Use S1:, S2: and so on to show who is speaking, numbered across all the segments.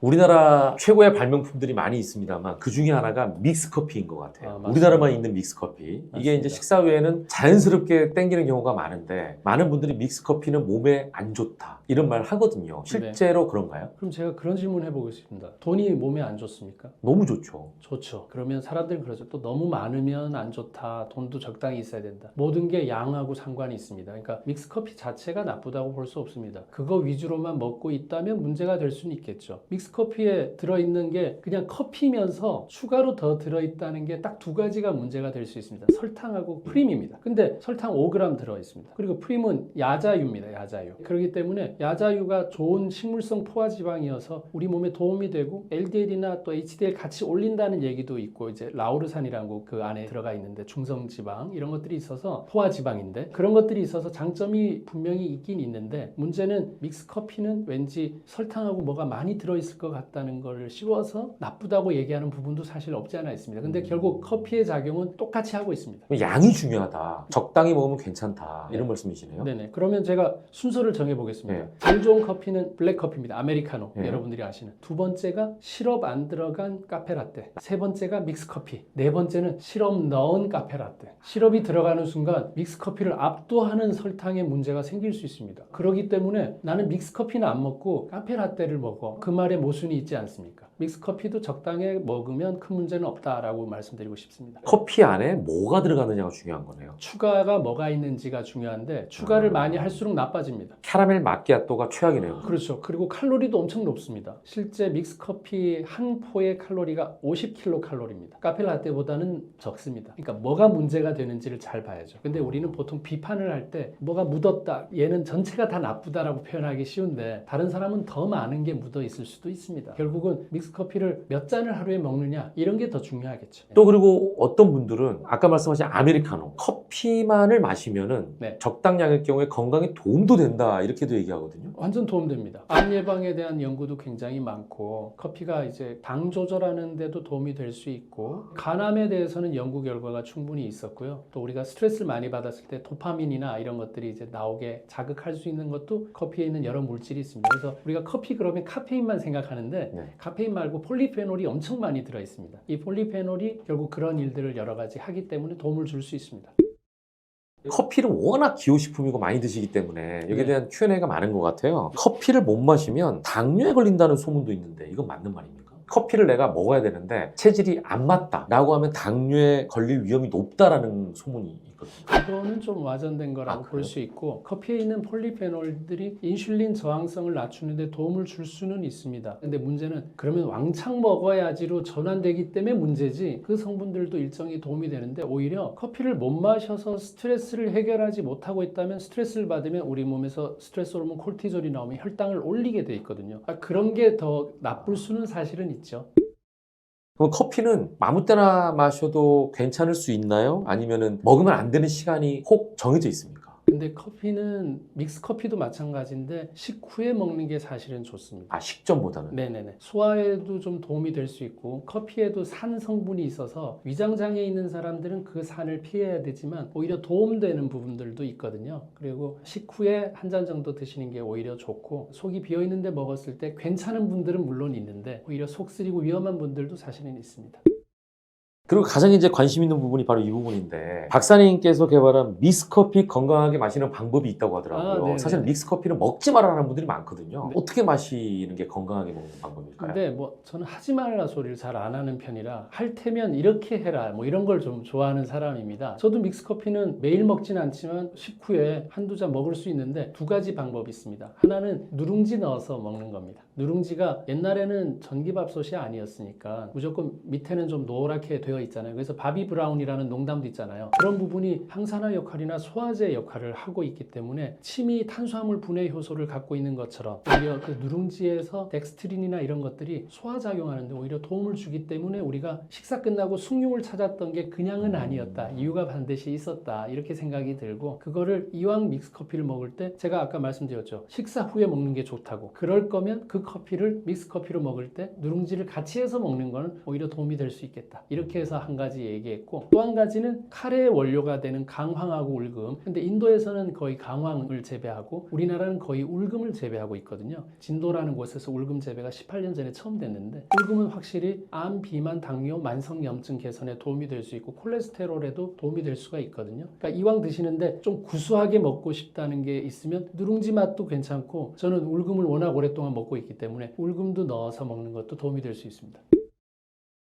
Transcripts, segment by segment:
S1: 우리나라 최고의 발명품들이 많이 있습니다만 그 중에 하나가 믹스커피인 것 같아요. 우리나라만 있는 믹스커피. 이게
S2: 맞습니다.
S1: 이제 식사 후에는 자연스럽게 땡기는 경우가 많은데 많은 분들이 믹스커피는 몸에 안 좋다 이런 말 하거든요. 실제로 그런가요?
S2: 그럼 제가 그런 질문 해보겠습니다. 돈이 몸에 안 좋습니까?
S1: 너무 좋죠.
S2: 좋죠. 그러면 사람들은 그러죠. 또 너무 많으면 안 좋다. 돈도 적당히 있어야 된다. 모든 게 양하고 상관이 있습니다. 그러니까 믹스커피 자체가 나쁘다고 볼 수 없습니다. 그거 위주로만 먹고 있다면 문제가 될 수는 있겠죠. 믹스커피에 들어있는 게 그냥 커피면서 추가로 더 들어있다는 게 딱 두 가지가 문제가 될 수 있습니다. 설탕하고 프림입니다. 근데 설탕 5g 들어있습니다. 그리고 프림은 야자유입니다. 야자유. 그렇기 때문에 야자유가 좋은 식물성 포화지방이어서 우리 몸에 도움이 되고 LDL이나 또 HDL 같이 올린다는 얘기도 있고 이제 라우르산이라고 그 안에 들어가 있는데 중성지방 이런 것들이 있어서 포화지방인데 그런 것들이 있어서 장점이 분명히 있긴 있는데 문제는 믹스커피는 왠지 설탕하고 뭐가 많이 들어있을 것 같다는 걸 씌워서 나쁘다고 얘기하는 부분도 사실 없지 않아 있습니다. 근데 결국 커피의 작용은 똑같이 하고 있습니다.
S1: 양이 중요하다. 적당히 먹으면 괜찮다. 이런 말씀이시네요.
S2: 네네. 그러면 제가 순서를 정해보겠습니다.
S1: 네.
S2: 제일 좋은 커피는 블랙커피입니다. 아메리카노.
S1: 네.
S2: 여러분들이 아시는. 두 번째가 시럽 안 들어간 카페라떼. 세 번째가 믹스커피. 네 번째는 시럽 넣은 카페라떼. 시럽이 들어가는 순간 믹스커피를 압도하는 설탕의 문제가 생길 수 있습니다. 그렇기 때문에 나는 믹스커피는 안 먹고 카페라떼를 먹어. 그 말에 모순이 있지 않습니까? 믹스커피도 적당히 먹으면 큰 문제는 없다라고 말씀드리고 싶습니다.
S1: 커피 안에 뭐가 들어가느냐가 중요한 거네요.
S2: 추가가 뭐가 있는지가 중요한데 추가를 많이 할수록 나빠집니다.
S1: 캐러멜 마키아토가 최악이네요.
S2: 그렇죠. 그리고 칼로리도 엄청 높습니다. 실제 믹스커피 한 포의 칼로리가 50kcal입니다. 카페라떼보다는 적습니다. 그러니까 뭐가 문제가 되는지를 잘 봐야죠. 근데 우리는 보통 비판을 할 때 뭐가 묻었다. 얘는 전체가 다 나쁘다라고 표현하기 쉬운데 다른 사람은 더 많은 게 묻어 있을 수도 있습니다. 결국은 믹스커피를 몇 잔을 하루에 먹느냐 이런 게 더 중요하겠죠.
S1: 또 그리고 어떤 분들은 아까 말씀하신 아메리카노 커피만을 마시면은
S2: 네.
S1: 적당량일 경우에 건강에 도움도 된다 이렇게도 얘기하거든요.
S2: 완전 도움됩니다. 암 예방에 대한 연구도 굉장히 많고 커피가 이제 당 조절하는 데도 도움이 될 수 있고 간암에 대해서는 연구 결과가 충분히 있었고요. 또 우리가 스트레스를 많이 받았을 때 도파민이나 이런 것들이 이제 나오게 자극할 수 있는 것도 커피에 있는 여러 물질이 있습니다. 그래서 우리가 커피 그러면 카페인만 생각하는데
S1: 네.
S2: 카페인 말고 폴리페놀이 엄청 많이 들어 있습니다. 이 폴리페놀이 결국 그런 일들을 여러 가지 하기 때문에 도움을 줄 수 있습니다.
S1: 커피를 워낙 기호식품이고 많이 드시기 때문에 여기에
S2: 네.
S1: 대한 Q&A가 많은 것 같아요. 커피를 못 마시면 당뇨에 걸린다는 소문도 있는데 이건 맞는 말입니까? 커피를 내가 먹어야 되는데 체질이 안 맞다 라고 하면 당뇨에 걸릴 위험이 높다라는 소문이 있거든요.
S2: 그거는 좀 와전된 거라고
S1: 아,
S2: 볼 수 있고 커피에 있는 폴리페놀들이 인슐린 저항성을 낮추는 데 도움을 줄 수는 있습니다. 근데 문제는 그러면 왕창 먹어야지로 전환되기 때문에 문제지 그 성분들도 일정히 도움이 되는데 오히려 커피를 못 마셔서 스트레스를 해결하지 못하고 있다면 스트레스를 받으면 우리 몸에서 스트레스 호르몬 콜티졸이 나오면 혈당을 올리게 돼 있거든요. 그런 게 더 나쁠 수는 사실은 있죠.
S1: 그럼 커피는 아무 때나 마셔도 괜찮을 수 있나요? 아니면은 먹으면 안 되는 시간이 혹 정해져 있습니까?
S2: 근데 커피는 믹스커피도 마찬가지인데 식후에 먹는 게 사실은 좋습니다.
S1: 아, 식전보다는?
S2: 네네네. 소화에도 좀 도움이 될 수 있고 커피에도 산 성분이 있어서 위장장애 있는 사람들은 그 산을 피해야 되지만 오히려 도움되는 부분들도 있거든요. 그리고 식후에 한 잔 정도 드시는 게 오히려 좋고 속이 비어있는데 먹었을 때 괜찮은 분들은 물론 있는데 오히려 속 쓰리고 위험한 분들도 사실은 있습니다.
S1: 그리고 가장 이제 관심 있는 부분이 바로 이 부분인데 박사님께서 개발한 믹스커피 건강하게 마시는 방법이 있다고 하더라고요.
S2: 네네.
S1: 사실 믹스커피는 먹지 말라는 분들이 많거든요.
S2: 네.
S1: 어떻게 마시는 게 건강하게 먹는 방법일까요?
S2: 근데 뭐 저는 하지 말라 소리를 잘 안 하는 편이라 할 테면 이렇게 해라 뭐 이런 걸 좀 좋아하는 사람입니다. 저도 믹스커피는 매일 먹진 않지만 식후에 한두 잔 먹을 수 있는데 두 가지 방법이 있습니다. 하나는 누룽지 넣어서 먹는 겁니다. 누룽지가 옛날에는 전기밥솥이 아니었으니까 무조건 밑에는 좀 노랗게 되어 있잖아요. 그래서 바비 브라운이라는 농담도 있잖아요. 그런 부분이 항산화 역할이나 소화제 역할을 하고 있기 때문에 침이 탄수화물 분해 효소를 갖고 있는 것처럼 오히려 그 누룽지에서 덱스트린이나 이런 것들이 소화작용하는데 오히려 도움을 주기 때문에 우리가 식사 끝나고 숭늉을 찾았던 게 그냥은 아니었다. 이유가 반드시 있었다. 이렇게 생각이 들고 그거를 이왕 믹스커피를 먹을 때 제가 아까 말씀드렸죠. 식사 후에 먹는 게 좋다고. 그럴 거면 그 그 커피를 믹스 커피로 먹을 때 누룽지를 같이 해서 먹는 거는 오히려 도움이 될 수 있겠다. 이렇게 해서 한 가지 얘기했고, 또 한 가지는 카레의 원료가 되는 강황하고 울금. 근데 인도에서는 거의 강황을 재배하고 우리나라는 거의 울금을 재배하고 있거든요. 진도라는 곳에서 울금 재배가 18년 전에 처음 됐는데, 울금은 확실히 암, 비만, 당뇨, 만성염증 개선에 도움이 될 수 있고 콜레스테롤에도 도움이 될 수가 있거든요. 그러니까 이왕 드시는데 좀 구수하게 먹고 싶다는 게 있으면 누룽지 맛도 괜찮고, 저는 울금을 워낙 오랫동안 먹고 있기 때문에 울금도 넣어서 먹는 것도 도움이 될 수 있습니다.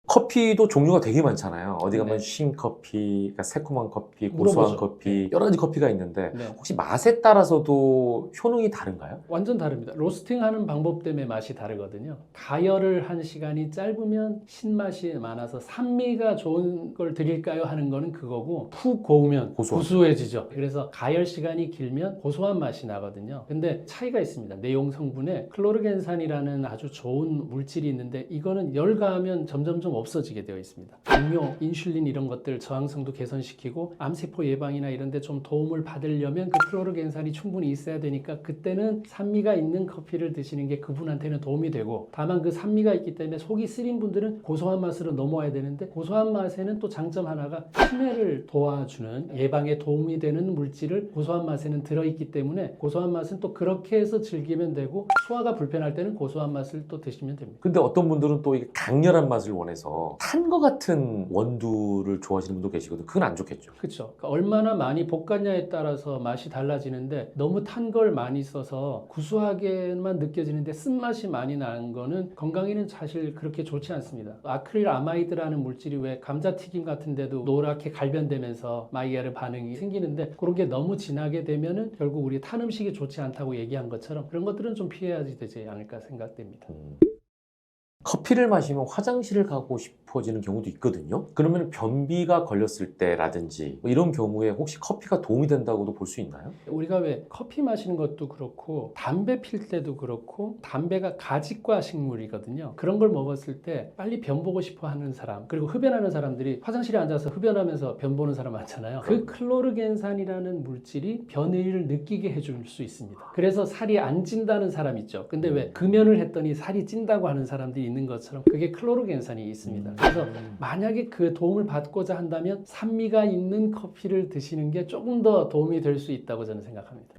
S1: 커피도 종류가 되게 많잖아요. 어디 가면
S2: 네.
S1: 신 커피, 그러니까 새콤한 커피, 고소한
S2: 물어보죠.
S1: 커피, 여러 가지 커피가 있는데
S2: 네.
S1: 혹시 맛에 따라서도 효능이 다른가요?
S2: 완전 다릅니다. 로스팅하는 방법 때문에 맛이 다르거든요. 가열을 한 시간이 짧으면 신맛이 많아서 산미가 좋은 걸 드릴까요 하는 거는 그거고, 푹 고우면
S1: 고소하죠.
S2: 구수해지죠. 그래서 가열 시간이 길면 고소한 맛이 나거든요. 근데 차이가 있습니다. 내용 성분에 클로르겐산이라는 아주 좋은 물질이 있는데, 이거는 열 가하면 점점점 없어지게 되어 있습니다. 당뇨, 인슐린 이런 것들 저항성도 개선시키고 암세포 예방이나 이런 데 좀 도움을 받으려면 그 클로르겐산이 충분히 있어야 되니까, 그때는 산미가 있는 커피를 드시는 게 그분한테는 도움이 되고, 다만 그 산미가 있기 때문에 속이 쓰린 분들은 고소한 맛으로 넘어와야 되는데, 고소한 맛에는 또 장점 하나가 치매를 도와주는 예방에 도움이 되는 물질을 고소한 맛에는 들어있기 때문에, 고소한 맛은 또 그렇게 해서 즐기면 되고, 소화가 불편할 때는 고소한 맛을 또 드시면 됩니다.
S1: 근데 어떤 분들은 또 이게 강렬한 맛을 원해서 탄 거 같은 원두를 좋아하시는 분도 계시거든요. 그건 안 좋겠죠.
S2: 그렇죠. 그러니까 얼마나 많이 볶았냐에 따라서 맛이 달라지는데, 너무 탄 걸 많이 써서 구수하게만 느껴지는데 쓴맛이 많이 나는 거는 건강에는 사실 그렇게 좋지 않습니다. 아크릴 아마이드라는 물질이 왜 감자튀김 같은 데도 노랗게 갈변되면서 마이야르 반응이 생기는데, 그런 게 너무 진하게 되면은 결국 우리 탄 음식이 좋지 않다고 얘기한 것처럼 그런 것들은 좀 피해야 되지 않을까 생각됩니다.
S1: 커피를 마시면 화장실을 가고 싶어지는 경우도 있거든요. 그러면 변비가 걸렸을 때라든지 뭐 이런 경우에 혹시 커피가 도움이 된다고도 볼 수 있나요?
S2: 우리가 왜 커피 마시는 것도 그렇고 담배 필 때도 그렇고, 담배가 가직과 식물이거든요. 그런 걸 먹었을 때 빨리 변 보고 싶어 하는 사람, 그리고 흡연하는 사람들이 화장실에 앉아서 흡연하면서 변 보는 사람 많잖아요. 그 클로르겐산이라는 물질이 변의를 느끼게 해줄 수 있습니다. 그래서 살이 안 찐다는 사람 있죠. 근데 왜 금연을 했더니 살이 찐다고 하는 사람들이 있는 것처럼 그게 클로르겐산이 있습니다. 그래서 만약에 그 도움을 받고자 한다면 산미가 있는 커피를 드시는 게 조금 더 도움이 될 수 있다고 저는 생각합니다.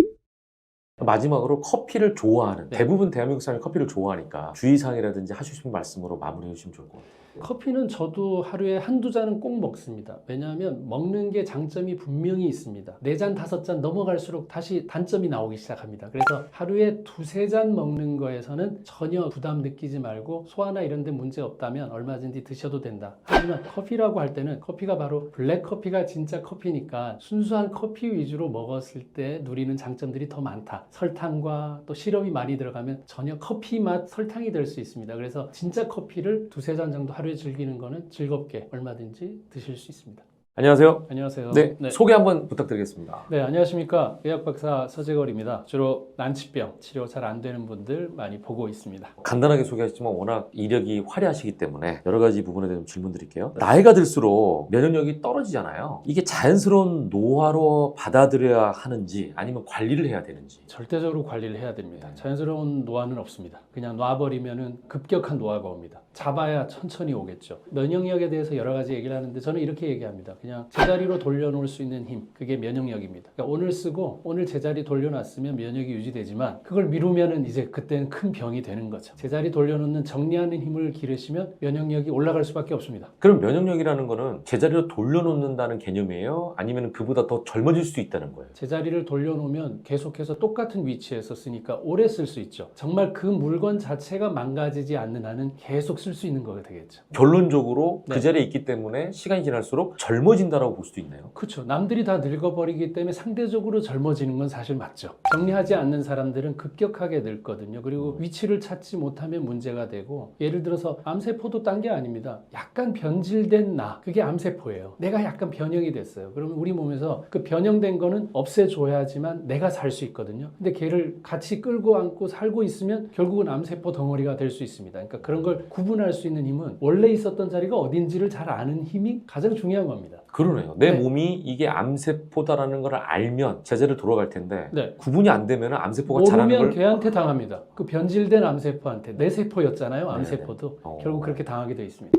S1: 마지막으로 커피를 좋아하는,
S2: 네.
S1: 대부분 대한민국 사람이 커피를 좋아하니까 주의사항이라든지 하시고 싶은 말씀으로 마무리해 주시면 좋을 것 같아요.
S2: 커피는 저도 하루에 한두 잔은 꼭 먹습니다. 왜냐하면 먹는 게 장점이 분명히 있습니다. 4잔, 5잔 넘어갈수록 다시 단점이 나오기 시작합니다. 그래서 하루에 2-3잔 먹는 거에서는 전혀 부담 느끼지 말고, 소화나 이런 데 문제 없다면 얼마든지 드셔도 된다. 하지만 커피라고 할 때는 커피가 바로 블랙커피가 진짜 커피니까 순수한 커피 위주로 먹었을 때 누리는 장점들이 더 많다. 설탕과 또 시럽이 많이 들어가면 전혀 커피 맛 설탕이 될 수 있습니다. 그래서 진짜 커피를 2-3잔 정도 하루에 즐기는 거는 즐겁게 얼마든지 드실 수 있습니다.
S1: 안녕하세요.
S2: 안녕하세요.
S1: 네, 소개 한번 부탁드리겠습니다.
S2: 네, 안녕하십니까. 의학박사 서재걸입니다. 주로 난치병 치료 잘 안 되는 분들 많이 보고 있습니다.
S1: 간단하게 소개하시지만 워낙 이력이 화려하시기 때문에 여러 가지 부분에 대해서 질문 드릴게요. 나이가 들수록 면역력이 떨어지잖아요. 이게 자연스러운 노화로 받아들여야 하는지 아니면 관리를 해야 되는지.
S2: 절대적으로 관리를 해야 됩니다. 자연스러운 노화는 없습니다. 그냥 놔버리면은 급격한 노화가 옵니다. 잡아야 천천히 오겠죠. 면역력에 대해서 여러 가지 얘기를 하는데 저는 이렇게 얘기합니다. 그냥 제자리로 돌려놓을 수 있는 힘, 그게 면역력입니다. 그러니까 오늘 쓰고 오늘 제자리 돌려놨으면 면역이 유지되지만, 그걸 미루면은 이제 그때는 큰 병이 되는 거죠. 제자리 돌려놓는 정리하는 힘을 기르시면 면역력이 올라갈 수밖에 없습니다.
S1: 그럼 면역력이라는 거는 제자리로 돌려놓는다는 개념이에요? 아니면 그보다 더 젊어질 수 있다는 거예요?
S2: 제자리를 돌려놓으면 계속해서 똑같은 위치에서 쓰니까 오래 쓸 수 있죠. 정말 그 물건 자체가 망가지지 않는 한은 계속 쓸 수 있는 거가 되겠죠.
S1: 결론적으로
S2: 네.
S1: 그 자리에 있기 때문에 시간이 지날수록 젊어진다라고 볼 수도 있네요.
S2: 그렇죠. 남들이 다 늙어버리기 때문에 상대적으로 젊어지는 건 사실 맞죠. 정리하지 않는 사람들은 급격하게 늙거든요. 그리고 위치를 찾지 못하면 문제가 되고, 예를 들어서 암세포도 딴 게 아닙니다. 약간 변질된 나, 그게 암세포예요. 내가 약간 변형이 됐어요. 그러면 우리 몸에서 그 변형된 거는 없애줘야지만 내가 살 수 있거든요. 근데 걔를 같이 끌고 안고 살고 있으면 결국은 암세포 덩어리가 될 수 있습니다. 그러니까 그런 걸 구분할 수 있는 힘은 원래 있었던 자리가 어딘지를 잘 아는 힘이 가장 중요한 겁니다.
S1: 그러네요. 내
S2: 네.
S1: 몸이 이게 암세포다라는 걸 알면 제자리로 돌아갈 텐데
S2: 네.
S1: 구분이 안 되면 암세포가 자라는
S2: 모르면
S1: 걸
S2: 걔한테 당합니다. 그 변질된 암세포한테. 내 세포였잖아요.
S1: 네네.
S2: 암세포도.
S1: 어.
S2: 결국 그렇게 당하게 돼 있습니다.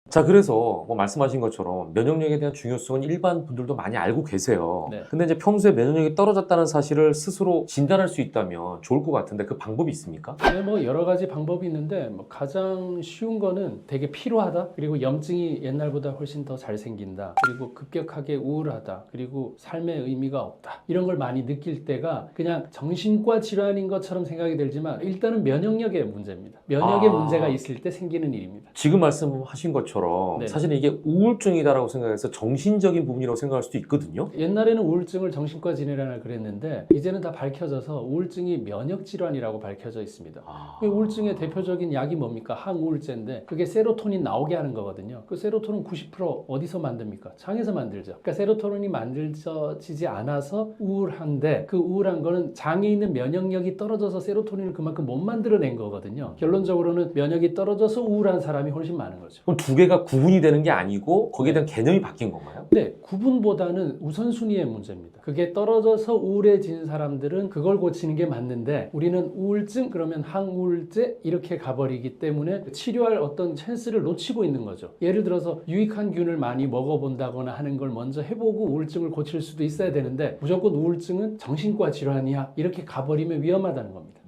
S1: 자, 그래서 뭐 말씀하신 것처럼 면역력에 대한 중요성은 일반 분들도 많이 알고 계세요.
S2: 네.
S1: 근데 이제 평소에 면역력이 떨어졌다는 사실을 스스로 진단할 수 있다면 좋을 것 같은데 그 방법이 있습니까?
S2: 네, 뭐 여러 가지 방법이 있는데 뭐 가장 쉬운 거는 되게 피로하다. 그리고 염증이 옛날보다 훨씬 더 잘 생긴다. 그리고 급격하게 우울하다. 그리고 삶의 의미가 없다. 이런 걸 많이 느낄 때가 그냥 정신과 질환인 것처럼 생각이 들지만 일단은 면역력의 문제입니다. 면역의 문제가 있을 때 생기는 일입니다.
S1: 지금 말씀하신 것처럼
S2: 네.
S1: 사실은 이게 우울증이다라고 생각해서 정신적인 부분이라고 생각할 수도 있거든요.
S2: 옛날에는 우울증을 정신과 질환이라 그랬는데 이제는 다 밝혀져서 우울증이 면역 질환이라고 밝혀져 있습니다. 그 우울증의 대표적인 약이 뭡니까? 항우울제인데 그게 세로토닌 나오게 하는 거거든요. 그 세로토닌 90% 어디서 만듭니까? 장에서 만들죠. 그러니까 세로토닌이 만들어지지 않아서 우울한데 그 우울한 거는 장에 있는 면역력이 떨어져서 세로토닌을 그만큼 못 만들어낸 거거든요. 결론적으로는 면역이 떨어져서 우울한 사람이 훨씬 많은 거죠.
S1: 그럼 두 개가 구분이 되는 게 아니고 거기에 대한 개념이 바뀐 건가요?
S2: 네, 구분보다는 우선순위의 문제입니다. 그게 떨어져서 우울해진 사람들은 그걸 고치는 게 맞는데 우리는 우울증 그러면 항우울제 이렇게 가버리기 때문에 치료할 어떤 찬스를 놓치고 있는 거죠. 예를 들어서 유익한 균을 많이 먹어본다거나 하는 걸 먼저 해보고 우울증을 고칠 수도 있어야 되는데 무조건 우울증은 정신과 질환이야 이렇게 가버리면 위험하다는 겁니다.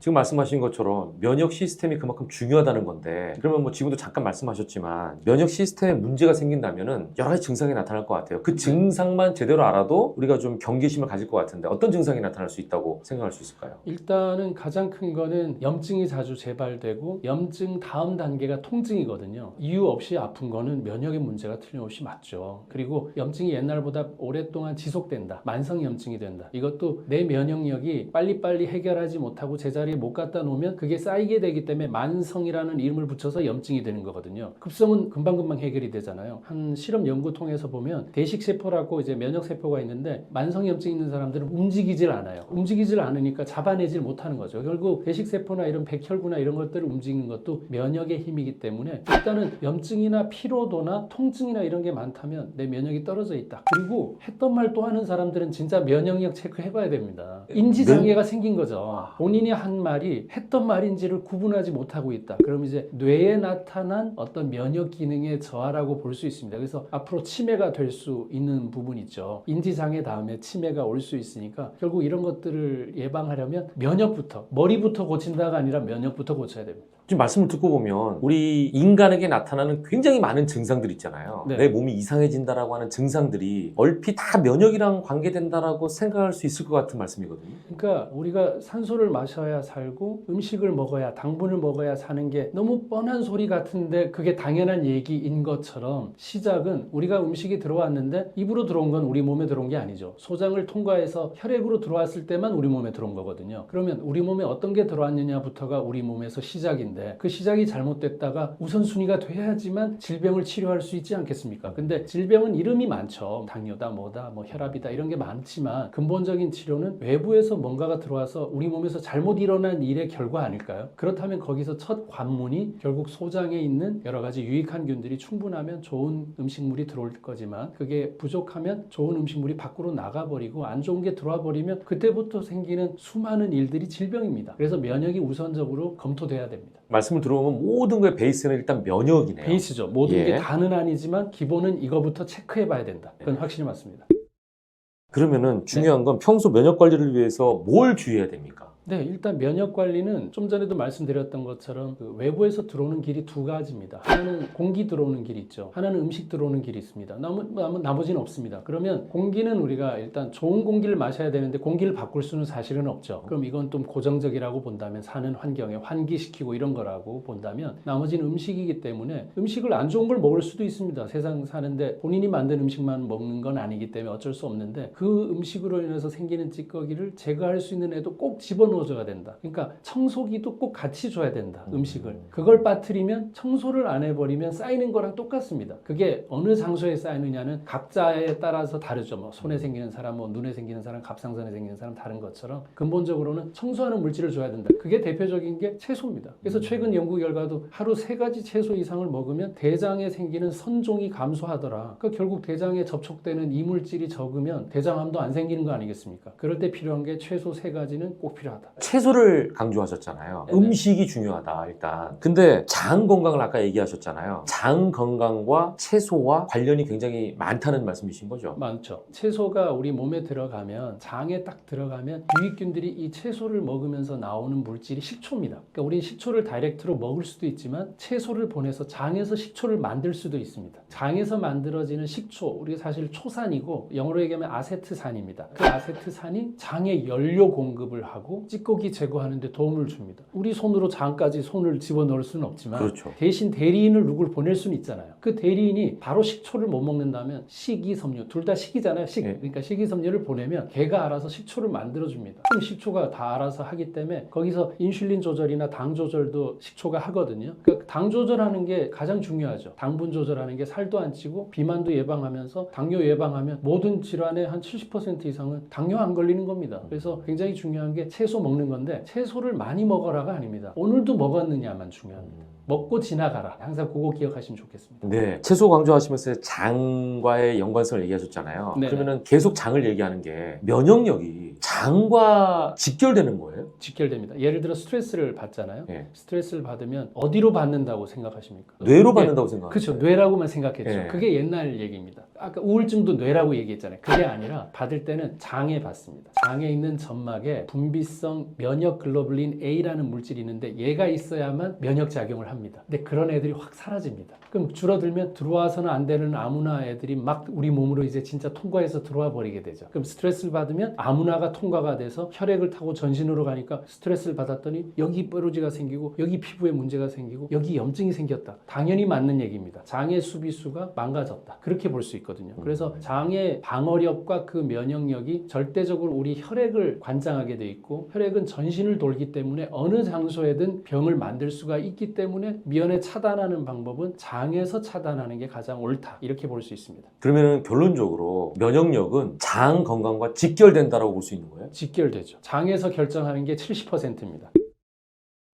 S1: 지금 말씀하신 것처럼 면역 시스템이 그만큼 중요하다는 건데 그러면 뭐 지금도 잠깐 말씀하셨지만 면역 시스템에 문제가 생긴다면은 여러 가지 증상이 나타날 것 같아요. 그 증상만 제대로 알아도 우리가 좀 경계심을 가질 것 같은데 어떤 증상이 나타날 수 있다고 생각할 수 있을까요?
S2: 일단은 가장 큰 거는 염증이 자주 재발되고 염증 다음 단계가 통증이거든요. 이유 없이 아픈 거는 면역의 문제가 틀림없이 맞죠. 그리고 염증이 옛날보다 오랫동안 지속된다. 만성 염증이 된다. 이것도 내 면역력이 빨리빨리 해결하지 못하고 제자리에 못 갖다 놓으면 그게 쌓이게 되기 때문에 만성이라는 이름을 붙여서 염증이 되는 거거든요. 급성은 금방금방 해결이 되잖아요. 한 실험 연구 통해서 보면 대식세포라고 이제 면역세포가 있는데 만성 염증 있는 사람들은 움직이질 않아요. 움직이질 않으니까 잡아내질 못하는 거죠. 결국 대식세포나 이런 백혈구나 이런 것들을 움직이는 것도 면역의 힘이기 때문에 일단은 염증이나 피로도나 통증이나 이런 게 많다면 내 면역이 떨어져 있다. 그리고 했던 말 또 하는 사람들은 진짜 면역력 체크해봐야 됩니다. 인지장애가 생긴 거죠. 본인이 한 말이 했던 말인지를 구분하지 못하고 있다. 그럼 이제 뇌에 나타난 어떤 면역 기능의 저하라고 볼 수 있습니다. 그래서 앞으로 치매가 될 수 있는 부분이 있죠. 인지장애 다음에 치매가 올 수 있으니까 결국 이런 것들을 예방하려면 면역부터 머리부터 고친다가 아니라 면역부터 고쳐야 됩니다.
S1: 지금 말씀을 듣고 보면 우리 인간에게 나타나는 굉장히 많은 증상들 있잖아요.
S2: 네.
S1: 내 몸이 이상해진다라고 하는 증상들이 얼핏 다 면역이랑 관계된다라고 생각할 수 있을 것 같은 말씀이거든요.
S2: 그러니까 우리가 산소를 마셔야 살고 음식을 먹어야 당분을 먹어야 사는 게 너무 뻔한 소리 같은데 그게 당연한 얘기인 것처럼 시작은 우리가 음식이 들어왔는데 입으로 들어온 건 우리 몸에 들어온 게 아니죠. 소장을 통과해서 혈액으로 들어왔을 때만 우리 몸에 들어온 거거든요. 그러면 우리 몸에 어떤 게 들어왔느냐부터가 우리 몸에서 시작인데 그 시작이 잘못됐다가 우선순위가 돼야지만 질병을 치료할 수 있지 않겠습니까? 근데 질병은 이름이 많죠. 당뇨다 뭐다 뭐 혈압이다 이런 게 많지만 근본적인 치료는 외부에서 뭔가가 들어와서 우리 몸에서 잘못 일어난 일의 결과 아닐까요? 그렇다면 거기서 첫 관문이 결국 소장에 있는 여러 가지 유익한 균들이 충분하면 좋은 음식물이 들어올 거지만 그게 부족하면 좋은 음식물이 밖으로 나가버리고 안 좋은 게 들어와 버리면 그때부터 생기는 수많은 일들이 질병입니다. 그래서 면역이 우선적으로 검토돼야 됩니다.
S1: 말씀을 들어보면 모든 거의 베이스는 일단 면역이네요.
S2: 베이스죠. 모든
S1: 예.
S2: 게 다는 아니지만 기본은 이거부터 체크해 봐야 된다. 그건 확실히 맞습니다.
S1: 그러면은 중요한 건 평소 면역 관리를 위해서 뭘 주의해야 됩니까?
S2: 네, 일단 면역 관리는 좀 전에도 말씀드렸던 것처럼 그 외부에서 들어오는 길이 두 가지입니다. 하나는 공기 들어오는 길이 있죠. 하나는 음식 들어오는 길이 있습니다. 나머지는 없습니다. 그러면 공기는 우리가 일단 좋은 공기를 마셔야 되는데 공기를 바꿀 수는 사실은 없죠. 그럼 이건 좀 고정적이라고 본다면 사는 환경에 환기시키고 이런 거라고 본다면 나머지는 음식이기 때문에 음식을 안 좋은 걸 먹을 수도 있습니다. 세상 사는데 본인이 만든 음식만 먹는 건 아니기 때문에 어쩔 수 없는데 그 음식으로 인해서 생기는 찌꺼기를 제거할 수 있는 애도 꼭 집어넣어야 넣어줘야 된다. 그러니까 청소기도 꼭 같이 줘야 된다. 음식을. 그걸 빠뜨리면 청소를 안 해버리면 쌓이는 거랑 똑같습니다. 그게 어느 장소에 쌓이느냐는 각자에 따라서 다르죠. 뭐 손에 생기는 사람, 뭐 눈에 생기는 사람, 갑상선에 생기는 사람 다른 것처럼 근본적으로는 청소하는 물질을 줘야 된다. 그게 대표적인 게 채소입니다. 그래서 최근 연구 결과도 하루 3가지 채소 이상을 먹으면 대장에 생기는 선종이 감소하더라. 그러니까 결국 대장에 접촉되는 이물질이 적으면 대장암도 안 생기는 거 아니겠습니까? 그럴 때 필요한 게 최소 3가지는 꼭 필요하다.
S1: 채소를 강조하셨잖아요.
S2: 네네.
S1: 음식이 중요하다 일단. 근데 장 건강을 아까 얘기하셨잖아요. 장 건강과 채소와 관련이 굉장히 많다는 말씀이신 거죠?
S2: 많죠. 채소가 우리 몸에 들어가면 장에 딱 들어가면 유익균들이 이 채소를 먹으면서 나오는 물질이 식초입니다. 그러니까 우리는 식초를 다이렉트로 먹을 수도 있지만 채소를 보내서 장에서 식초를 만들 수도 있습니다. 장에서 만들어지는 식초, 우리가 사실 초산이고 영어로 얘기하면 아세트산입니다. 그 아세트산이 장에 연료 공급을 하고 찌꺼기 제거하는 데 도움을 줍니다. 우리 손으로 장까지 손을 집어넣을 수는 없지만
S1: 그렇죠.
S2: 대신 대리인을 누굴 보낼 수는 있잖아요. 그 대리인이 바로 식초를 못 먹는다면 식이섬유, 둘 다 식이잖아요.
S1: 네.
S2: 그러니까 식이섬유를 보내면 걔가 알아서 식초를 만들어줍니다. 그럼 식초가 다 알아서 하기 때문에 거기서 인슐린 조절이나 당 조절도 식초가 하거든요. 그러니까 당 조절하는 게 가장 중요하죠. 당분 조절하는 게 살도 안 찌고 비만도 예방하면서 당뇨 예방하면 모든 질환의 한 70% 이상은 당뇨 안 걸리는 겁니다. 그래서 굉장히 중요한 게 채소 먹는 건데 채소를 많이 먹어라가 아닙니다. 오늘도 먹었느냐만 중요합니다. 먹고 지나가라. 항상 그거 기억하시면 좋겠습니다.
S1: 네, 채소 강조하시면서 장과의 연관성을 얘기하셨잖아요.
S2: 네네.
S1: 그러면은 계속 장을 얘기하는 게 면역력이 장과 직결되는 거예요?
S2: 직결됩니다. 예를 들어 스트레스를 받잖아요.
S1: 네.
S2: 스트레스를 받으면 어디로 받는다고 생각하십니까?
S1: 뇌로 받는다고 생각해요.
S2: 그렇죠. 뇌라고만 생각했죠.
S1: 네.
S2: 그게 옛날 얘기입니다. 아까 우울증도 뇌라고 얘기했잖아요. 그게 아니라 받을 때는 장에 받습니다. 장에 있는 점막에 분비성 면역 글로불린 A라는 물질이 있는데 얘가 있어야만 면역 작용을 합니다. 근데 그런 애들이 확 사라집니다. 그럼 줄어들면 들어와서는 안 되는 아무나 애들이 막 우리 몸으로 이제 진짜 통과해서 들어와 버리게 되죠. 그럼 스트레스를 받으면 아무나가 통과가 돼서 혈액을 타고 전신으로 가니까 스트레스를 받았더니 여기 뾰루지가 생기고 여기 피부에 문제가 생기고 여기 염증이 생겼다. 당연히 맞는 얘기입니다. 장의 수비수가 망가졌다. 그렇게 볼 수 있거든요. 그래서 장의 방어력과 그 면역력이 절대적으로 우리 혈액을 관장하게 돼 있고 혈액은 전신을 돌기 때문에 어느 장소에든 병을 만들 수가 있기 때문에 미연에 차단하는 방법은 장에서 차단하는 게 가장 옳다. 이렇게 볼 수 있습니다.
S1: 그러면 결론적으로 면역력은 장 건강과 직결된다라고 볼 수 있는 거예요?
S2: 직결되죠. 장에서 결정하는 게 70%입니다.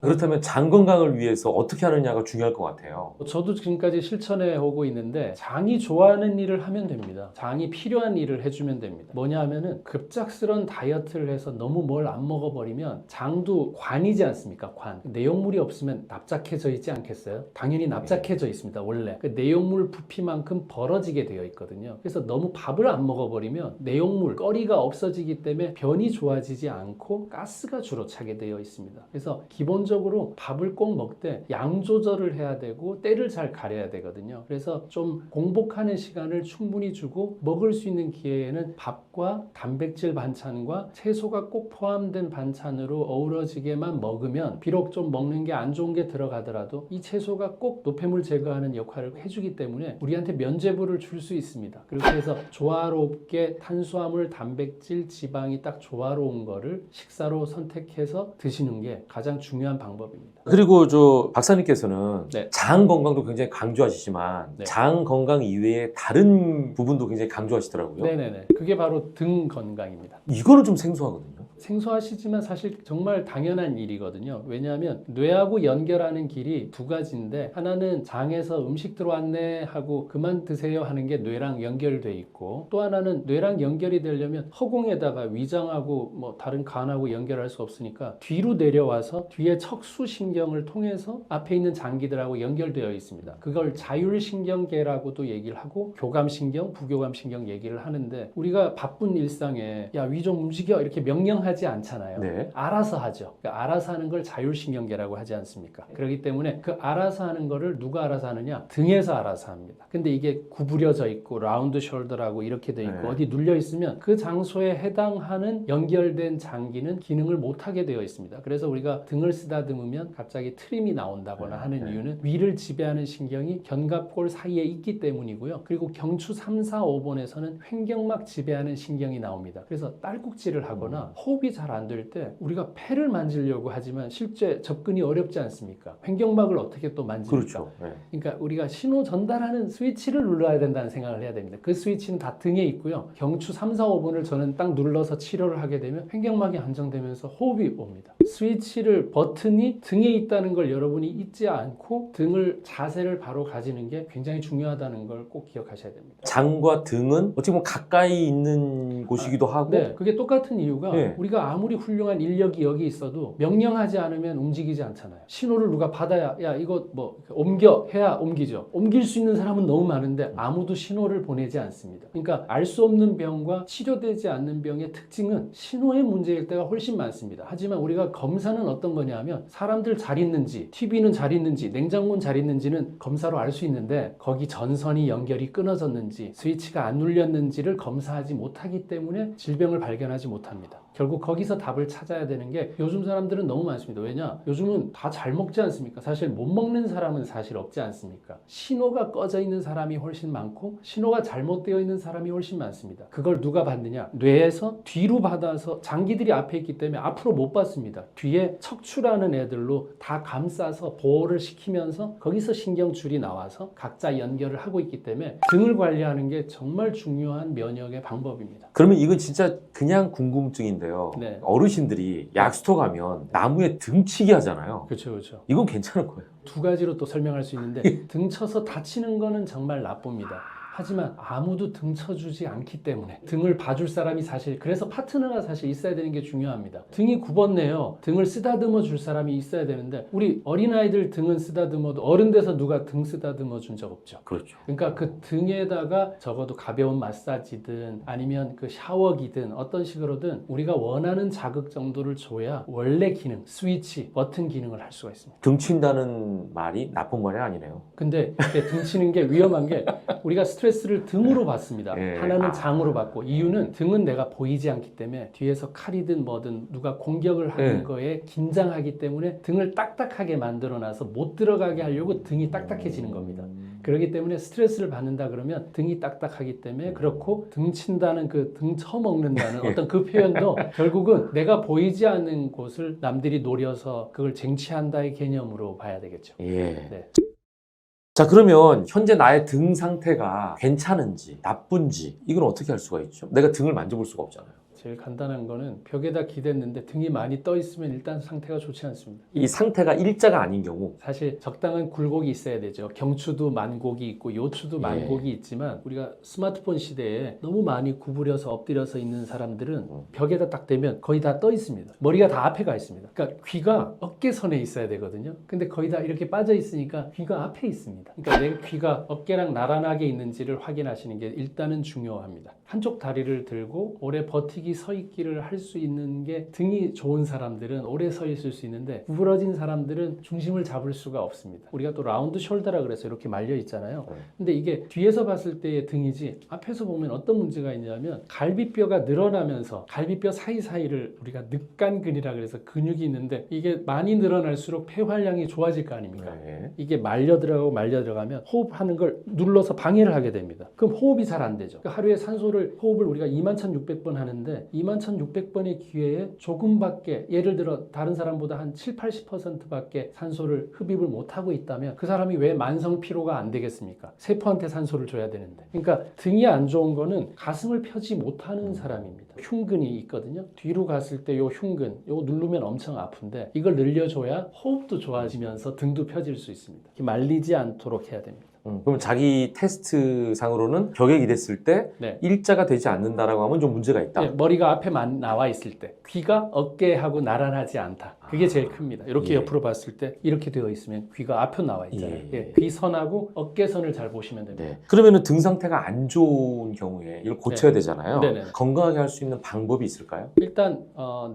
S1: 그렇다면 장 건강을 위해서 어떻게 하느냐가 중요할 것 같아요.
S2: 저도 지금까지 실천해 오고 있는데 장이 좋아하는 일을 하면 됩니다. 장이 필요한 일을 해주면 됩니다. 뭐냐 하면은 급작스러운 다이어트를 해서 너무 뭘 안 먹어버리면 장도 관이지 않습니까? 관. 내용물이 없으면 납작해져 있지 않겠어요? 당연히 납작해져 있습니다. 원래. 그 내용물 부피만큼 벌어지게 되어 있거든요. 그래서 너무 밥을 안 먹어버리면 내용물, 거리가 없어지기 때문에 변이 좋아지지 않고 가스가 주로 차게 되어 있습니다. 그래서 기본적으로 밥을 꼭 먹되 양 조절을 해야 되고 때를 잘 가려야 되거든요. 그래서 좀 공복하는 시간을 충분히 주고 먹을 수 있는 기회에는 밥과 단백질 반찬과 채소가 꼭 포함된 반찬으로 어우러지게만 먹으면 비록 좀 먹는 게 안 좋은 게 들어가더라도 이 채소가 꼭 노폐물 제거하는 역할을 해주기 때문에 우리한테 면죄부를 줄 수 있습니다. 그렇게 해서 조화롭게 탄수화물, 단백질, 지방이 딱 조화로운 거를 식사로 선택해서 드시는 게 가장 중요한 방법입니다.
S1: 그리고 저 박사님께서는
S2: 네.
S1: 장 건강도 굉장히 강조하시지만
S2: 네.
S1: 장 건강 이외에 다른 부분도 굉장히 강조하시더라고요.
S2: 네네네. 그게 바로 등 건강입니다.
S1: 이거는 좀 생소하거든요.
S2: 생소하시지만 사실 정말 당연한 일이거든요. 왜냐하면 뇌하고 연결하는 길이 2가지인데 하나는 장에서 음식 들어왔네 하고 그만 드세요 하는 게 뇌랑 연결돼 있고 또 하나는 뇌랑 연결이 되려면 허공에다가 위장하고 뭐 다른 간하고 연결할 수 없으니까 뒤로 내려와서 뒤에 척수신경을 통해서 앞에 있는 장기들하고 연결되어 있습니다. 그걸 자율신경계라고도 얘기를 하고 교감신경, 부교감신경 얘기를 하는데 우리가 바쁜 일상에 야, 위 좀 움직여 이렇게 명령하지 않잖아요.
S1: 네.
S2: 알아서 하죠. 그러니까 알아서 하는 걸 자율신경계라고 하지 않습니까? 그렇기 때문에 그 알아서 하는 거를 누가 알아서 하느냐? 등에서 알아서 합니다. 근데 이게 구부려져 있고 라운드 숄더라고 이렇게 돼 있고
S1: 네.
S2: 어디 눌려 있으면 그 장소에 해당하는 연결된 장기는 기능을 못하게 되어 있습니다. 그래서 우리가 등을 쓰다듬으면 갑자기 트림이 나온다거나 하는 이유는 위를 지배하는 신경이 견갑골 사이에 있기 때문이고요. 그리고 경추 3, 4, 5번에서는 횡격막 지배하는 신경이 나옵니다. 그래서 딸꾹질을 하거나 호흡 호흡이 잘 안 될 때 우리가 폐를 만지려고 하지만 실제 접근이 어렵지 않습니까? 횡격막을 어떻게 또 만집니까?
S1: 그렇죠. 네.
S2: 그러니까 우리가 신호 전달하는 스위치를 눌러야 된다는 생각을 해야 됩니다. 그 스위치는 다 등에 있고요. 경추 3, 4, 5번을 저는 딱 눌러서 치료를 하게 되면 횡격막이 안정되면서 호흡이 옵니다. 스위치를 버튼이 등에 있다는 걸 여러분이 잊지 않고 등을 자세를 바로 가지는 게 굉장히 중요하다는 걸 꼭 기억하셔야 됩니다.
S1: 장과 등은 어떻게 보면 가까이 있는 곳이기도 하고
S2: 네, 그게 똑같은 이유가
S1: 네.
S2: 우리가 아무리 훌륭한 인력이 여기 있어도 명령하지 않으면 움직이지 않잖아요. 신호를 누가 받아야 야 이거 뭐 옮겨 해야 옮기죠. 옮길 수 있는 사람은 너무 많은데 아무도 신호를 보내지 않습니다. 그러니까 알 수 없는 병과 치료되지 않는 병의 특징은 신호의 문제일 때가 훨씬 많습니다. 하지만 우리가 검사는 어떤 거냐면 사람들 잘 있는지, TV는 잘 있는지, 냉장고는 잘 있는지는 검사로 알 수 있는데 거기 전선이 연결이 끊어졌는지, 스위치가 안 눌렸는지를 검사하지 못하기 때문에 질병을 발견하지 못합니다. 결국 거기서 답을 찾아야 되는 게 요즘 사람들은 너무 많습니다. 왜냐? 요즘은 다 잘 먹지 않습니까? 사실 못 먹는 사람은 사실 없지 않습니까? 신호가 꺼져 있는 사람이 훨씬 많고 신호가 잘못되어 있는 사람이 훨씬 많습니다. 그걸 누가 받느냐? 뇌에서 뒤로 받아서 장기들이 앞에 있기 때문에 앞으로 못 받습니다. 뒤에 척추라는 애들로 다 감싸서 보호를 시키면서 거기서 신경줄이 나와서 각자 연결을 하고 있기 때문에 등을 관리하는 게 정말 중요한 면역의 방법입니다.
S1: 그러면 이건 진짜 그냥 궁금증인데요.
S2: 네.
S1: 어르신들이 약수터 가면 나무에 등치기 하잖아요.
S2: 그렇죠, 그렇죠.
S1: 이건 괜찮은 거예요.
S2: 두 가지로 또 설명할 수 있는데 등 쳐서 다치는 거는 정말 나쁩니다. 하지만 아무도 등 쳐주지 않기 때문에 등을 봐줄 사람이 사실 그래서 파트너가 사실 있어야 되는 게 중요합니다. 등이 굽었네요. 등을 쓰다듬어 줄 사람이 있어야 되는데 우리 어린아이들 등은 쓰다듬어도 어른 돼서 누가 등 쓰다듬어 준 적 없죠.
S1: 그렇죠.
S2: 그러니까 그 등에다가 적어도 가벼운 마사지든 아니면 그 샤워기든 어떤 식으로든 우리가 원하는 자극 정도를 줘야 원래 기능, 스위치, 버튼 기능을 할 수가 있습니다.
S1: 등친다는 말이 나쁜 말이 아니네요.
S2: 근데 이렇게 등 치는 게 위험한 게 우리가 스트레스를 등으로 받습니다.
S1: 예.
S2: 하나는 장으로 받고 이유는 등은 내가 보이지 않기 때문에 뒤에서 칼이든 뭐든 누가 공격을 하는
S1: 예.
S2: 거에 긴장하기 때문에 등을 딱딱하게 만들어놔서 못 들어가게 하려고 등이 딱딱해지는 겁니다. 그렇기 때문에 스트레스를 받는다 그러면 등이 딱딱하기 때문에 그렇고 등 친다는 그 등 쳐먹는다는 어떤 그 표현도 결국은 내가 보이지 않는 곳을 남들이 노려서 그걸 쟁취한다의 개념으로 봐야 되겠죠.
S1: 예.
S2: 네.
S1: 자, 그러면 현재 나의 등 상태가 괜찮은지 나쁜지 이건 어떻게 할 수가 있죠? 내가 등을 만져볼 수가 없잖아요.
S2: 제일 간단한 거는 벽에다 기댔는데 등이 많이 떠 있으면 일단 상태가 좋지 않습니다.
S1: 이 상태가 일자가 아닌 경우
S2: 사실 적당한 굴곡이 있어야 되죠. 경추도 만곡이 있고 요추도
S1: 예.
S2: 만곡이 있지만 우리가 스마트폰 시대에 너무 많이 구부려서 엎드려서 있는 사람들은 벽에다 딱 대면 거의 다 떠 있습니다. 머리가 다 앞에 가 있습니다. 그러니까 귀가 어깨선에 있어야 되거든요. 근데 거의 다 이렇게 빠져 있으니까 귀가 앞에 있습니다. 그러니까 내 귀가 어깨랑 나란하게 있는지를 확인하시는 게 일단은 중요합니다. 한쪽 다리를 들고 오래 버티기 서 있기를 할 수 있는 게 등이 좋은 사람들은 오래 서 있을 수 있는데 구부러진 사람들은 중심을 잡을 수가 없습니다. 우리가 또 라운드 숄더라 그래서 이렇게 말려 있잖아요. 근데 이게 뒤에서 봤을 때의 등이지 앞에서 보면 어떤 문제가 있냐면 갈비뼈가 늘어나면서 갈비뼈 사이사이를 우리가 늑간근이라 그래서 근육이 있는데 이게 많이 늘어날수록 폐활량이 좋아질 거 아닙니까?
S1: 네.
S2: 이게 말려 들어가면 호흡하는 걸 눌러서 방해를 하게 됩니다. 그럼 호흡이 잘 안 되죠. 그러니까 하루에 호흡을 우리가 21,600번 하는데 21,600번의 기회에 조금밖에 예를 들어 다른 사람보다 한 7, 80%밖에 산소를 흡입을 못하고 있다면 그 사람이 왜 만성 피로가 안 되겠습니까? 세포한테 산소를 줘야 되는데. 그러니까 등이 안 좋은 거는 가슴을 펴지 못하는 사람입니다. 흉근이 있거든요. 뒤로 갔을 때 요 흉근, 요 누르면 엄청 아픈데 이걸 늘려줘야 호흡도 좋아지면서 등도 펴질 수 있습니다. 말리지 않도록 해야 됩니다.
S1: 그럼 자기 테스트 상으로는 벽에 기댔을 때
S2: 네.
S1: 일자가 되지 않는다라고 하면 좀 문제가 있다.
S2: 네, 머리가 앞에만 나와 있을 때 귀가 어깨하고 나란하지 않다. 그게 제일 큽니다. 이렇게
S1: 예.
S2: 옆으로 봤을 때 이렇게 되어 있으면 귀가 앞에 나와 있잖아요.
S1: 예.
S2: 예, 귀선하고 어깨선을 잘 보시면 됩니다.
S1: 네. 그러면은 등 상태가 안 좋은 경우에 이걸 고쳐야 되잖아요.
S2: 네네.
S1: 건강하게 할 수 있는 방법이 있을까요?
S2: 일단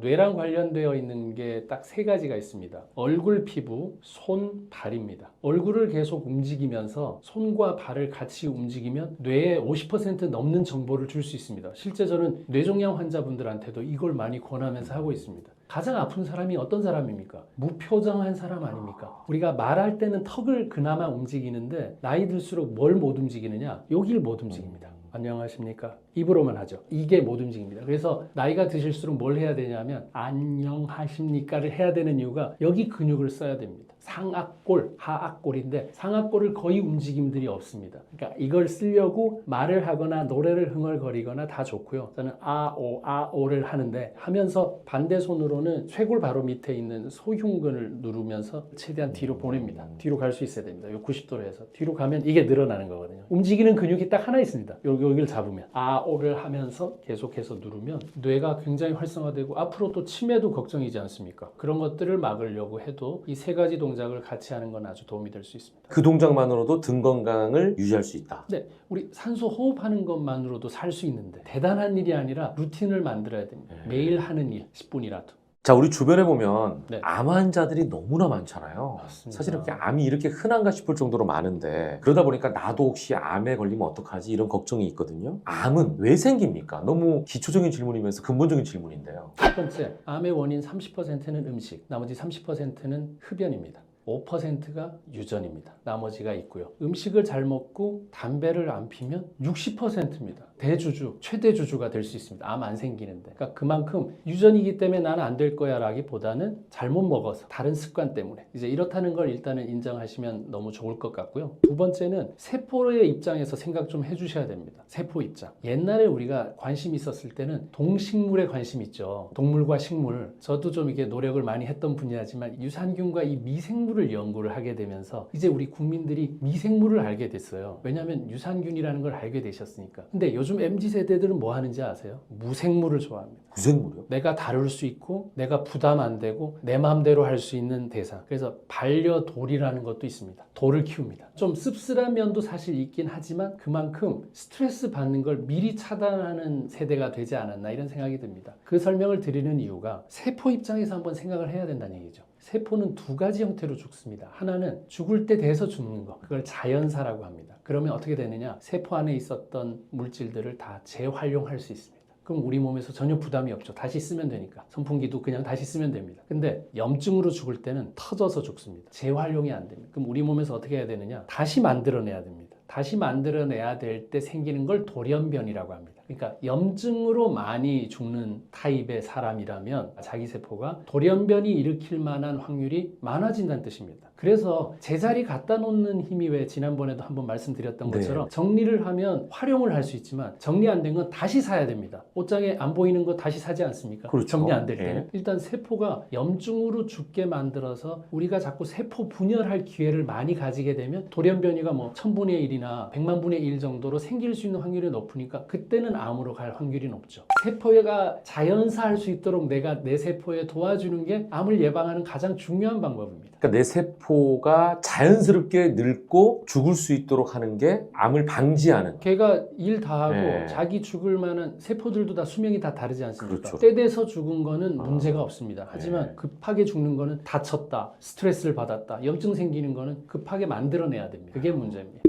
S2: 뇌랑 관련되어 있는 게 딱 세 가지가 있습니다. 얼굴 피부, 손, 발입니다. 얼굴을 계속 움직이면서 손과 발을 같이 움직이면 뇌에 50% 넘는 정보를 줄 수 있습니다. 실제 저는 뇌종양 환자분들한테도 이걸 많이 권하면서 하고 있습니다. 가장 아픈 사람이 어떤 사람입니까? 무표정한 사람 아닙니까? 우리가 말할 때는 턱을 그나마 움직이는데 나이 들수록 뭘 못 움직이느냐? 여기를 못 움직입니다. 안녕하십니까? 입으로만 하죠. 이게 못 움직입니다. 그래서 나이가 드실수록 뭘 해야 되냐면 안녕하십니까를 해야 되는 이유가 여기 근육을 써야 됩니다. 상악골, 하악골인데 상악골을 거의 움직임들이 없습니다. 그러니까 이걸 쓰려고 말을 하거나 노래를 흥얼거리거나 다 좋고요. 저는 아오를 하는데 하면서 반대 손으로는 쇄골 바로 밑에 있는 소흉근을 누르면서 최대한 뒤로 보냅니다. 뒤로 갈 수 있어야 됩니다. 요 90도로 해서 뒤로 가면 이게 늘어나는 거거든요. 움직이는 근육이 딱 하나 있습니다. 여기를 잡으면 아오를 하면서 계속해서 누르면 뇌가 굉장히 활성화되고 앞으로 또 치매도 걱정이지 않습니까? 그런 것들을 막으려고 해도 이 세 가지 동작을 같이 하는 건 아주 도움이 될 수 있습니다.
S1: 그 동작만으로도 등 건강을 유지할 수 있다.
S2: 네, 우리 산소 호흡하는 것만으로도 살 수 있는데 대단한 일이 아니라 루틴을 만들어야 됩니다. 매일 하는 일, 10분이라도.
S1: 자, 우리 주변에 보면
S2: 네.
S1: 암 환자들이 너무나 많잖아요.
S2: 맞습니다.
S1: 사실 이렇게 암이 이렇게 흔한가 싶을 정도로 많은데 그러다 보니까 나도 혹시 암에 걸리면 어떡하지 이런 걱정이 있거든요. 암은 왜 생깁니까? 너무 기초적인 질문이면서 근본적인 질문인데요.
S2: 첫 번째, 암의 원인 30%는 음식, 나머지 30%는 흡연입니다. 5%가 유전입니다. 나머지가 있고요. 음식을 잘 먹고 담배를 안 피면 60%입니다. 대주주, 최대주주가 될 수 있습니다. 암 안 생기는데. 그러니까 그만큼 유전이기 때문에 나는 안 될 거야 라기보다는 잘못 먹어서 다른 습관 때문에 이제 이렇다는 걸 일단은 인정하시면 너무 좋을 것 같고요. 두 번째는 세포의 입장에서 생각 좀 해주셔야 됩니다. 세포 입장. 옛날에 우리가 관심 있었을 때는 동식물에 관심 있죠. 동물과 식물. 저도 좀 이게 노력을 많이 했던 분야지만 유산균과 이 미생물을 연구를 하게 되면서 이제 우리 국민들이 미생물을 알게 됐어요. 왜냐하면 유산균이라는 걸 알게 되셨으니까. 근데 요즘 MZ세대들은 뭐 하는지 아세요? 무생물을 좋아합니다.
S1: 무생물이요?
S2: 내가 다룰 수 있고 내가 부담 안 되고 내 마음대로 할 수 있는 대상. 그래서 반려돌이라는 것도 있습니다. 돌을 키웁니다. 좀 씁쓸한 면도 사실 있긴 하지만 그만큼 스트레스 받는 걸 미리 차단하는 세대가 되지 않았나 이런 생각이 듭니다. 그 설명을 드리는 이유가 세포 입장에서 한번 생각을 해야 된다는 얘기죠. 세포는 두 가지 형태로 죽습니다. 하나는 죽을 때 돼서 죽는 거. 그걸 자연사라고 합니다. 그러면 어떻게 되느냐? 세포 안에 있었던 물질들을 다 재활용할 수 있습니다. 그럼 우리 몸에서 전혀 부담이 없죠. 다시 쓰면 되니까. 선풍기도 그냥 다시 쓰면 됩니다. 근데 염증으로 죽을 때는 터져서 죽습니다. 재활용이 안 됩니다. 그럼 우리 몸에서 어떻게 해야 되느냐? 다시 만들어내야 됩니다. 다시 만들어내야 될 때 생기는 걸 돌연변이라고 합니다. 그러니까 염증으로 많이 죽는 타입의 사람이라면 자기 세포가 돌연변이 일으킬 만한 확률이 많아진다는 뜻입니다. 그래서 제자리 갖다 놓는 힘이 왜 지난번에도 한번 말씀드렸던 것처럼 정리를 하면 활용을 할 수 있지만 정리 안 된 건 다시 사야 됩니다. 옷장에 안 보이는 거 다시 사지 않습니까?
S1: 그렇죠.
S2: 정리 안 될 때는.
S1: 예.
S2: 일단 세포가 염증으로 죽게 만들어서 우리가 자꾸 세포 분열할 기회를 많이 가지게 되면 돌연변이가 뭐 1000분의 1이나 100만 분의 1 정도로 생길 수 있는 확률이 높으니까 그때는 암으로 갈 확률이 높죠. 세포가 자연사할 수 있도록 내가 내 세포에 도와주는 게 암을 예방하는 가장 중요한 방법입니다.
S1: 그러니까 내 세포가 자연스럽게 늙고 죽을 수 있도록 하는 게 암을 방지하는.
S2: 걔가 일 다 하고
S1: 네.
S2: 자기 죽을 만한 세포들도 다 수명이 다 다르지 않습니까?
S1: 그렇죠.
S2: 때 돼서 죽은 거는 문제가 없습니다. 하지만
S1: 네.
S2: 급하게 죽는 거는 다쳤다, 스트레스를 받았다, 염증 생기는 거는 급하게 만들어내야 됩니다. 그게 문제입니다.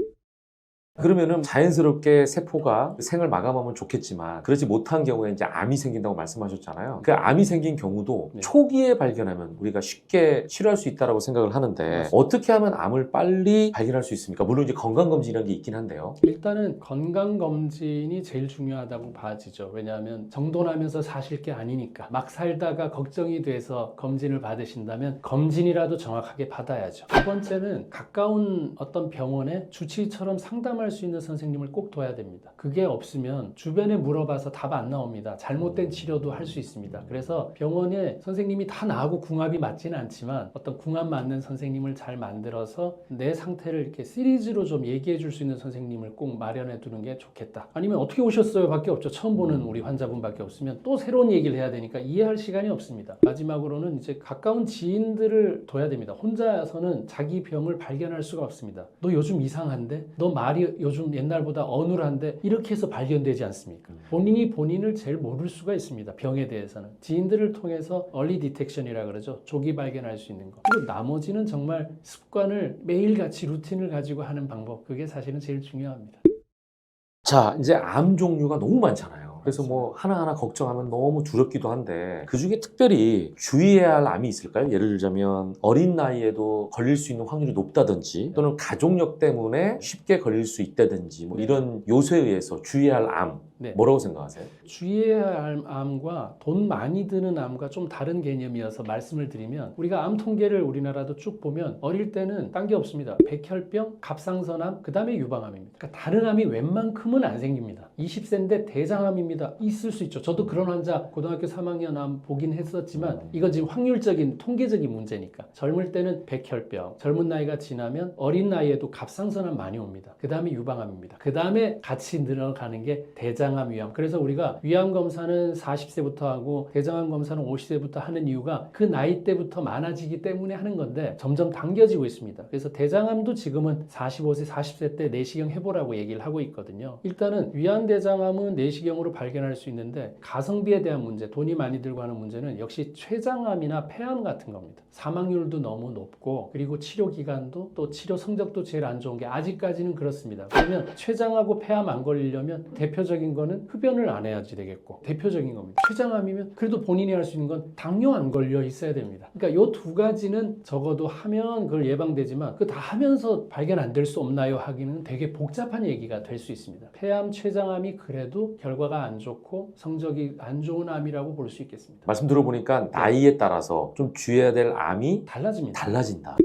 S1: 그러면은 자연스럽게 세포가 생을 마감하면 좋겠지만 그렇지 못한 경우에 이제 암이 생긴다고 말씀하셨잖아요. 그 암이 생긴 경우도
S2: 네.
S1: 초기에 발견하면 우리가 쉽게 치료할 수 있다고 생각을 하는데
S2: 맞습니다.
S1: 어떻게 하면 암을 빨리 발견할 수 있습니까? 물론 이제 건강검진이라는 게 있긴 한데요.
S2: 일단은 건강검진이 제일 중요하다고 봐지죠. 왜냐하면 정돈하면서 사실 게 아니니까 막 살다가 걱정이 돼서 검진을 받으신다면 검진이라도 정확하게 받아야죠. 두 번째는 가까운 어떤 병원에 주치의처럼 상담할 수 있는 선생님을 꼭 둬야 됩니다. 그게 없으면 주변에 물어봐서 답 안 나옵니다. 잘못된 치료도 할 수 있습니다. 그래서 병원에 선생님이 다 나하고 궁합이 맞지는 않지만 어떤 궁합 맞는 선생님을 잘 만들어서 내 상태를 이렇게 시리즈로 좀 얘기해 줄 수 있는 선생님을 꼭 마련해 두는 게 좋겠다. 아니면 어떻게 오셨어요? 밖에 없죠. 처음 보는 우리 환자분밖에 없으면 또 새로운 얘기를 해야 되니까 이해할 시간이 없습니다. 마지막으로는 이제 가까운 지인들을 둬야 됩니다. 혼자서는 자기 병을 발견할 수가 없습니다. 너 요즘 이상한데? 너 말이 요즘 옛날보다 어눌한데? 이렇게 해서 발견되지 않습니까? 본인이 본인을 제일 모를 수가 있습니다. 병에 대해서는. 지인들을 통해서 early detection이라 그러죠. 조기 발견할 수 있는 거. 그리고 나머지는 정말 습관을 매일같이 루틴을 가지고 하는 방법. 그게 사실은 제일 중요합니다.
S1: 자, 이제 암 종류가 너무 많잖아요. 그래서 뭐 하나하나 걱정하면 너무 두렵기도 한데 그 중에 특별히 주의해야 할 암이 있을까요? 예를 들자면 어린 나이에도 걸릴 수 있는 확률이 높다든지 또는 가족력 때문에 쉽게 걸릴 수 있다든지 뭐 이런 요소에 의해서 주의해야 할 암
S2: 네.
S1: 뭐라고 생각하세요?
S2: 주의해야 할 암과 돈 많이 드는 암과 좀 다른 개념이어서 말씀을 드리면 우리가 암 통계를 우리나라도 쭉 보면 어릴 때는 딴 게 없습니다. 백혈병, 갑상선암, 그 다음에 유방암입니다. 그러니까 다른 암이 웬만큼은 안 생깁니다. 20세인데 대장암입니다. 있을 수 있죠. 저도 그런 환자 고등학교 3학년 암 보긴 했었지만 이건 지금 확률적인 통계적인 문제니까. 젊을 때는 백혈병, 젊은 나이가 지나면 어린 나이에도 갑상선암 많이 옵니다. 그 다음에 유방암입니다. 그 다음에 같이 늘어가는 게 대장암, 위암. 그래서 우리가 위암 검사는 40세부터 하고 대장암 검사는 50세부터 하는 이유가 그 나이 때부터 많아지기 때문에 하는 건데 점점 당겨지고 있습니다. 그래서 대장암도 지금은 45세, 40세 때 내시경 해보라고 얘기를 하고 있거든요. 일단은 위암대장암은 내시경으로 발견할 수 있는데 가성비에 대한 문제, 돈이 많이 들고 하는 문제는 역시 췌장암이나 폐암 같은 겁니다. 사망률도 너무 높고 그리고 치료 기간도 또 치료 성적도 제일 안 좋은 게 아직까지는 그렇습니다. 그러면 췌장하고 폐암 안 걸리려면 대표적인 거는 흡연을 안 해야지 되겠고 대표적인 겁니다. 췌장암이면 그래도 본인이 할 수 있는 건 당뇨 안 걸려 있어야 됩니다. 그러니까 요 두 가지는 적어도 하면 그걸 예방되지만 그 다 하면서 발견 안 될 수 없나요 하기는 되게 복잡한 얘기가 될 수 있습니다. 폐암, 췌장암이 그래도 결과가 안 좋고 성적이 안 좋은 암이라고 볼 수 있겠습니다.
S1: 말씀 들어보니까 나이에 따라서 좀 주의해야 될 암이 달라진다.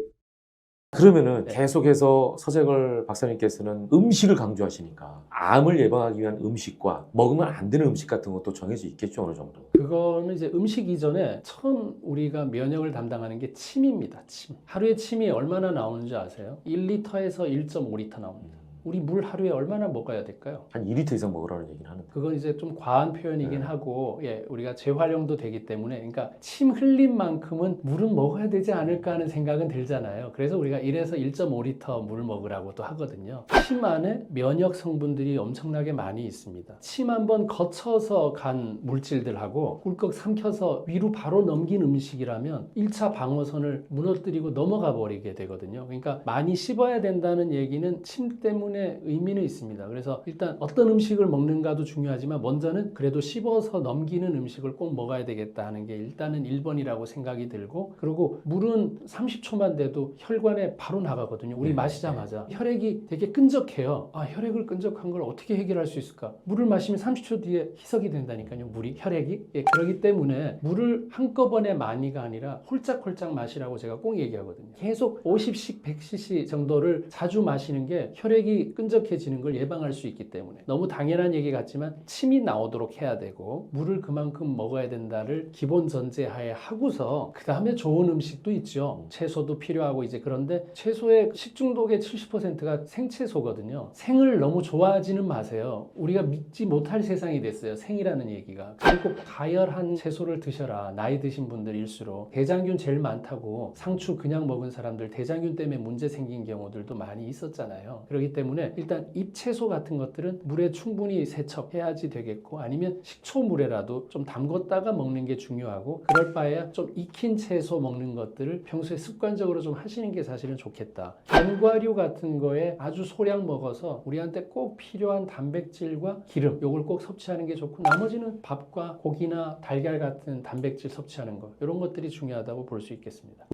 S1: 그러면은
S2: 네.
S1: 계속해서 서재걸 박사님께서는 음식을 강조하시니까 암을 예방하기 위한 음식과 먹으면 안 되는 음식 같은 것도 정해져 있겠죠, 어느 정도.
S2: 그거는 이제 음식 이전에 처음 우리가 면역을 담당하는 게 침입니다. 침. 하루에 침이 얼마나 나오는지 아세요? 1리터에서 1.5리터 나옵니다. 우리 물 하루에 얼마나 먹어야 될까요?
S1: 한 2리터 이상 먹으라는 얘기는 하는데.
S2: 그건 이제 좀 과한 표현이긴 하고, 예, 우리가 재활용도 되기 때문에, 그러니까 침 흘린 만큼은 물은 먹어야 되지 않을까 하는 생각은 들잖아요. 그래서 우리가 1에서 1.5리터 물 먹으라고 또 하거든요. 침 안에 면역 성분들이 엄청나게 많이 있습니다. 침 한번 거쳐서 간 물질들하고 꿀꺽 삼켜서 위로 바로 넘긴 음식이라면 1차 방어선을 무너뜨리고 넘어가 버리게 되거든요. 그러니까 많이 씹어야 된다는 얘기는 침 때문에 의미는 있습니다. 그래서 일단 어떤 음식을 먹는가도 중요하지만 먼저는 그래도 씹어서 넘기는 음식을 꼭 먹어야 되겠다 하는 게 일단은 1번이라고 생각이 들고, 그리고 물은 30초만 돼도 혈관에 바로 나가거든요. 우리 마시자마자 혈액이 되게 끈적해요. 아, 혈액을 끈적한 걸 어떻게 해결할 수 있을까? 물을 마시면 30초 뒤에 희석이 된다니까요. 물이, 혈액이. 예, 그렇기 때문에 물을 한꺼번에 많이가 아니라 홀짝홀짝 마시라고 제가 꼭 얘기하거든요. 계속 50씩 100cc 정도를 자주 마시는 게 혈액이 끈적해지는 걸 예방할 수 있기 때문에 너무 당연한 얘기 같지만 침이 나오도록 해야 되고 물을 그만큼 먹어야 된다를 기본 전제하에 하고서 그 다음에 좋은 음식도 있죠. 채소도 필요하고 이제 그런데 채소의 식중독의 70%가 생채소거든요. 생을 너무 좋아하지는 마세요. 우리가 믿지 못할 세상이 됐어요. 생이라는 얘기가. 그리고 가열한 채소를 드셔라. 나이 드신 분들일수록 대장균 제일 많다고 상추 그냥 먹은 사람들 대장균 때문에 문제 생긴 경우들도 많이 있었잖아요. 그렇기 때문에 일단 잎채소 같은 것들은 물에 충분히 세척해야지 되겠고 아니면 식초물에라도 좀 담궜다가 먹는 게 중요하고 그럴 바에야 좀 익힌 채소 먹는 것들을 평소에 습관적으로 좀 하시는 게 사실은 좋겠다. 견과류 같은 거에 아주 소량 먹어서 우리한테 꼭 필요한 단백질과 기름 요걸 꼭 섭취하는 게 좋고 나머지는 밥과 고기나 달걀 같은 단백질 섭취하는 거 이런 것들이 중요하다고 볼 수 있겠습니다.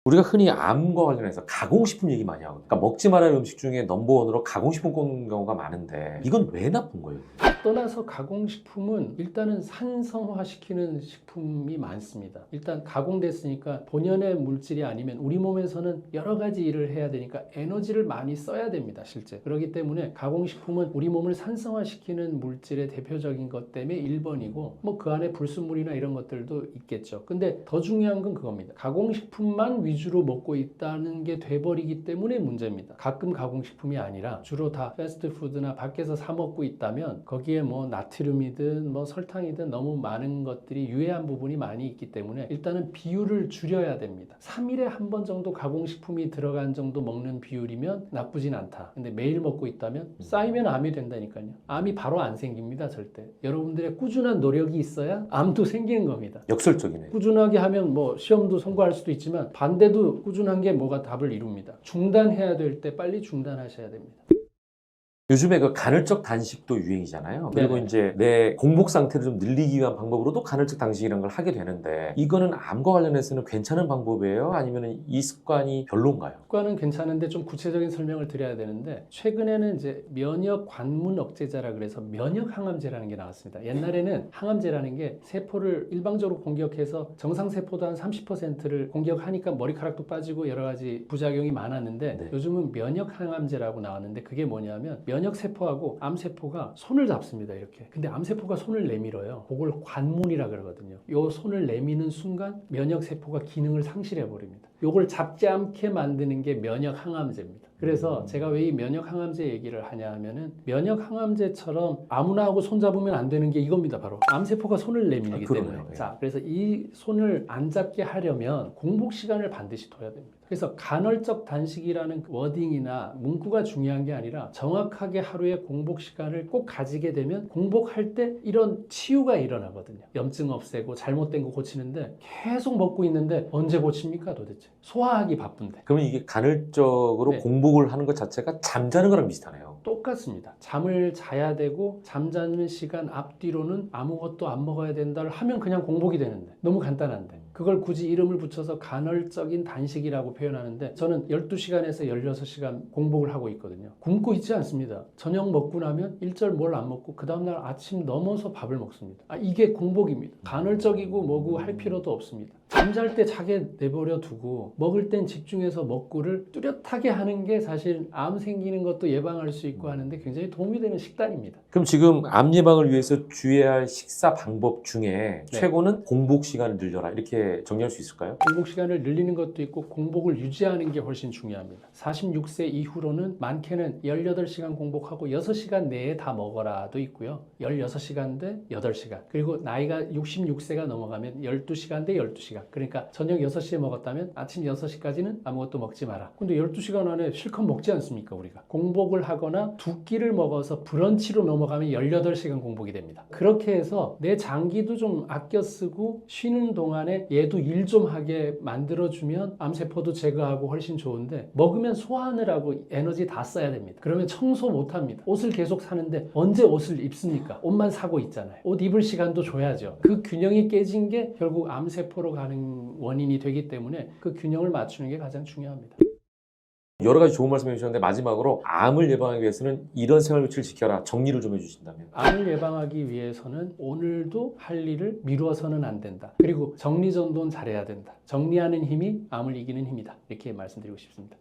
S1: 우리가 흔히 암과 관련해서 가공식품 얘기 많이 하거든요. 그러니까 먹지 말아야 할 음식 중에 넘버원으로 가공식품 꼽는 경우가 많은데 이건 왜 나쁜 거예요?
S2: 떠나서 가공식품은 일단은 산성화시키는 식품이 많습니다. 일단 가공됐으니까 본연의 물질이 아니면 우리 몸에서는 여러 가지 일을 해야 되니까 에너지를 많이 써야 됩니다, 실제. 그렇기 때문에 가공식품은 우리 몸을 산성화시키는 물질의 대표적인 것 때문에 1번이고 뭐 그 안에 불순물이나 이런 것들도 있겠죠. 근데 더 중요한 건 그겁니다. 가공식품만 위주로 먹고 있다는 게 돼버리기 때문에 문제입니다. 가끔 가공식품이 아니라 주로 다 패스트푸드나 밖에서 사 먹고 있다면 거기에 뭐 나트륨이든 뭐 설탕이든 너무 많은 것들이 유해한 부분이 많이 있기 때문에 일단은 비율을 줄여야 됩니다. 3일에 한 번 정도 가공식품이 들어간 정도 먹는 비율이면 나쁘진 않다. 근데 매일 먹고 있다면 쌓이면 암이 된다니까요. 암이 바로 안 생깁니다, 절대. 여러분들의 꾸준한 노력이 있어야 암도 생기는 겁니다.
S1: 역설적이네.
S2: 꾸준하게 하면 뭐 시험도 성공할 수도 있지만 반대도 꾸준한 게 뭐가 답을 이룹니다. 중단해야 될 때 빨리 중단하셔야 됩니다.
S1: 요즘에 그 간헐적 단식도 유행이잖아요. 그리고
S2: 네네.
S1: 이제 내 공복 상태를 좀 늘리기 위한 방법으로도 간헐적 단식이라는 걸 하게 되는데 이거는 암과 관련해서는 괜찮은 방법이에요? 아니면 이 습관이 별론가요?
S2: 습관은 괜찮은데 좀 구체적인 설명을 드려야 되는데 최근에는 이제 면역 관문 억제제라 그래서 면역 항암제라는 게 나왔습니다. 옛날에는 항암제라는 게 세포를 일방적으로 공격해서 정상 세포도 한 30%를 공격하니까 머리카락도 빠지고 여러 가지 부작용이 많았는데
S1: 네.
S2: 요즘은 면역 항암제라고 나왔는데 그게 뭐냐면 면역 세포하고 암 세포가 손을 잡습니다. 이렇게. 근데 암 세포가 손을 내밀어요. 그걸 관문이라 그러거든요. 요 손을 내미는 순간 면역 세포가 기능을 상실해 버립니다. 요걸 잡지 않게 만드는 게 면역 항암제입니다. 그래서 제가 왜 이 면역 항암제 얘기를 하냐 하면은 면역 항암제처럼 아무나 하고 손 잡으면 안 되는 게 이겁니다. 바로 암세포가 손을 내밀기
S1: 그러네요.
S2: 때문에.
S1: 예.
S2: 자, 그래서 이 손을 안 잡게 하려면 공복 시간을 반드시 둬야 됩니다. 그래서 간헐적 단식이라는 워딩이나 문구가 중요한 게 아니라 정확하게 하루에 공복 시간을 꼭 가지게 되면 공복할 때 이런 치유가 일어나거든요. 염증 없애고 잘못된 거 고치는데 계속 먹고 있는데 언제 고칩니까 도대체? 소화하기 바쁜데.
S1: 그러면 이게 간헐적으로
S2: 네.
S1: 공복을 하는 것 자체가 잠자는 거랑 비슷하네요.
S2: 똑같습니다. 잠을 자야 되고 잠자는 시간 앞뒤로는 아무것도 안 먹어야 된다를 하면 그냥 공복이 되는데 너무 간단한데 그걸 굳이 이름을 붙여서 간헐적인 단식이라고 표현하는데 저는 12시간에서 16시간 공복을 하고 있거든요. 굶고 있지 않습니다. 저녁 먹고 나면 일절 뭘 안 먹고 그 다음날 아침 넘어서 밥을 먹습니다. 이게 공복입니다. 간헐적이고 뭐고 할 필요도 없습니다. 잠잘 때 자게 내버려 두고 먹을 땐 집중해서 먹고를 뚜렷하게 하는 게 사실 암 생기는 것도 예방할 수 있고 하는데 굉장히 도움이 되는 식단입니다.
S1: 그럼 지금 암 예방을 위해서 주의해야 할 식사 방법 중에
S2: 네.
S1: 최고는 공복 시간을 늘려라 이렇게 정리할 수 있을까요?
S2: 공복 시간을 늘리는 것도 있고 공복을 유지하는 게 훨씬 중요합니다. 46세 이후로는 많게는 18시간 공복하고 6시간 내에 다 먹어라도 있고요. 16시간 대 8시간. 그리고 나이가 66세가 넘어가면 12시간 대 12시간. 그러니까 저녁 6시에 먹었다면 아침 6시까지는 아무것도 먹지 마라. 근데 12시간 안에 실컷 먹지 않습니까, 우리가? 공복을 하거나 두 끼를 먹어서 브런치로 넘어가면 18시간 공복이 됩니다. 그렇게 해서 내 장기도 좀 아껴 쓰고 쉬는 동안에 얘도 일 좀 하게 만들어주면 암세포도 제거하고 훨씬 좋은데 먹으면 소화하느라고 에너지 다 써야 됩니다. 그러면 청소 못합니다. 옷을 계속 사는데 언제 옷을 입습니까? 옷만 사고 있잖아요. 옷 입을 시간도 줘야죠. 그 균형이 깨진 게 결국 암세포로 가는 원인이 되기 때문에 그 균형을 맞추는 게 가장 중요합니다.
S1: 여러 가지 좋은 말씀 해주셨는데 마지막으로 암을 예방하기 위해서는 이런 생활 규칙을 지켜라 정리를 좀 해주신다면.
S2: 암을 예방하기 위해서는 오늘도 할 일을 미루어서는 안 된다. 그리고 정리전돈 잘해야 된다. 정리하는 힘이 암을 이기는 힘이다. 이렇게 말씀드리고 싶습니다.